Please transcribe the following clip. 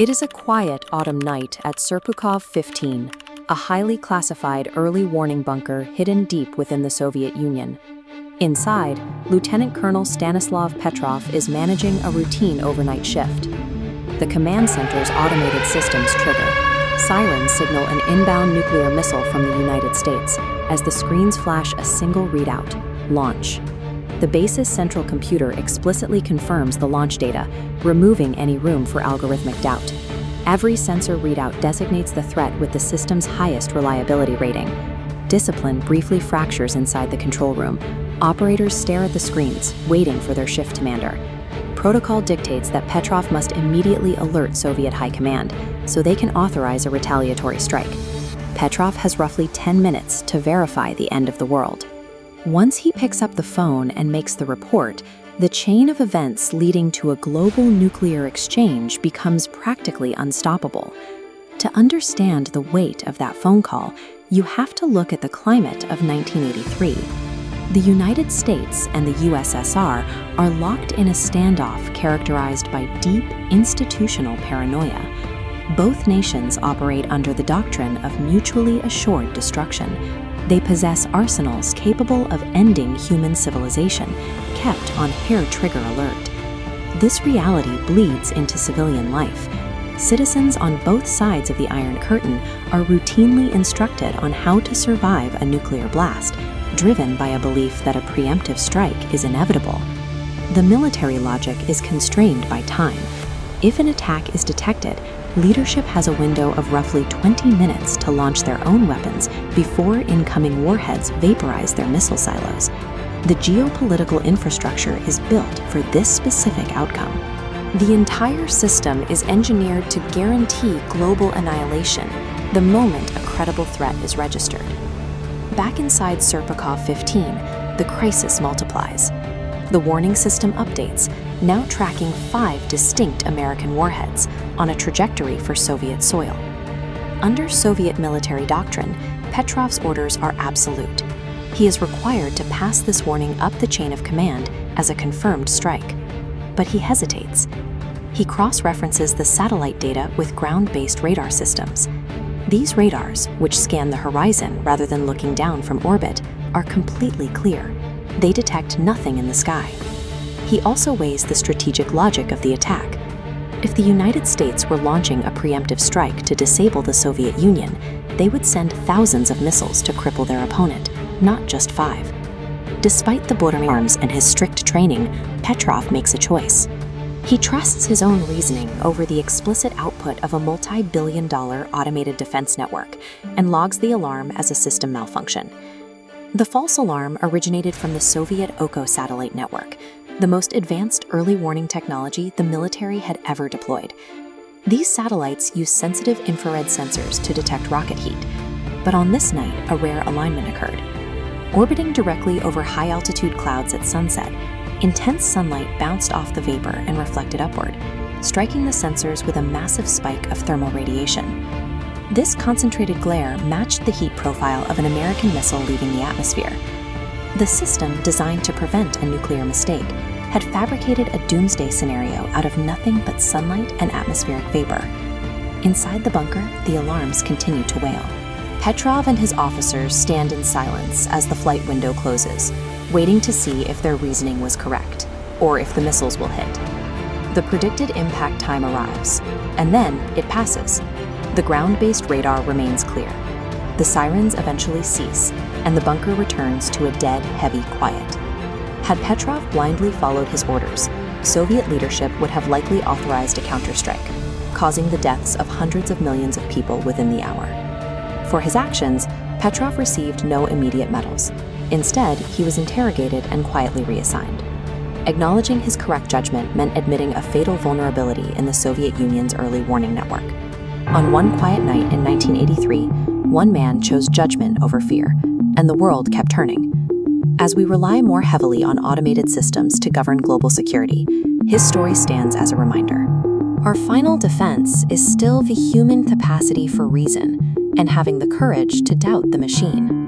It is a quiet autumn night at Serpukhov 15, a highly classified early warning bunker hidden deep within the Soviet Union. Inside, Lieutenant Colonel Stanislav Petrov is managing a routine overnight shift. The command center's automated systems trigger. Sirens signal an inbound nuclear missile from the United States as the screens flash a single readout: launch. The base's central computer explicitly confirms the launch data, removing any room for algorithmic doubt. Every sensor readout designates the threat with the system's highest reliability rating. Discipline briefly fractures inside the control room. Operators stare at the screens, waiting for their shift commander. Protocol dictates that Petrov must immediately alert Soviet High Command so they can authorize a retaliatory strike. Petrov has roughly 10 minutes to verify the end of the world. Once he picks up the phone and makes the report, the chain of events leading to a global nuclear exchange becomes practically unstoppable. To understand the weight of that phone call, you have to look at the climate of 1983. The United States and the USSR are locked in a standoff characterized by deep institutional paranoia. Both nations operate under the doctrine of mutually assured destruction. They possess arsenals capable of ending human civilization, kept on hair-trigger alert. This reality bleeds into civilian life. Citizens on both sides of the Iron Curtain are routinely instructed on how to survive a nuclear blast, driven by a belief that a preemptive strike is inevitable. The military logic is constrained by time. If an attack is detected, leadership has a window of roughly 20 minutes to launch their own weapons before incoming warheads vaporize their missile silos. The geopolitical infrastructure is built for this specific outcome. The entire system is engineered to guarantee global annihilation the moment a credible threat is registered. Back inside Serpukhov 15, the crisis multiplies. The warning system updates, now tracking 5 distinct American warheads on a trajectory for Soviet soil. Under Soviet military doctrine, Petrov's orders are absolute. He is required to pass this warning up the chain of command as a confirmed strike. But he hesitates. He cross-references the satellite data with ground-based radar systems. These radars, which scan the horizon rather than looking down from orbit, are completely clear. They detect nothing in the sky. He also weighs the strategic logic of the attack. If the United States were launching a preemptive strike to disable the Soviet Union, they would send thousands of missiles to cripple their opponent, not just 5. Despite the border arms and his strict training, Petrov makes a choice. He trusts his own reasoning over the explicit output of a multi-billion-dollar automated defense network and logs the alarm as a system malfunction. The false alarm originated from the Soviet OKO satellite network, the most advanced early warning technology the military had ever deployed. These satellites use sensitive infrared sensors to detect rocket heat, but on this night, a rare alignment occurred. Orbiting directly over high-altitude clouds at sunset, intense sunlight bounced off the vapor and reflected upward, striking the sensors with a massive spike of thermal radiation. This concentrated glare matched the heat profile of an American missile leaving the atmosphere. The system, designed to prevent a nuclear mistake, had fabricated a doomsday scenario out of nothing but sunlight and atmospheric vapor. Inside the bunker, the alarms continued to wail. Petrov and his officers stand in silence as the flight window closes, waiting to see if their reasoning was correct, or if the missiles will hit. The predicted impact time arrives, and then it passes. The ground-based radar remains clear. The sirens eventually cease, and the bunker returns to a dead, heavy quiet. Had Petrov blindly followed his orders, Soviet leadership would have likely authorized a counterstrike, causing the deaths of hundreds of millions of people within the hour. For his actions, Petrov received no immediate medals. Instead, he was interrogated and quietly reassigned. Acknowledging his correct judgment meant admitting a fatal vulnerability in the Soviet Union's early warning network. On one quiet night in 1983, one man chose judgment over fear, and the world kept turning. As we rely more heavily on automated systems to govern global security, his story stands as a reminder. Our final defense is still the human capacity for reason and having the courage to doubt the machine.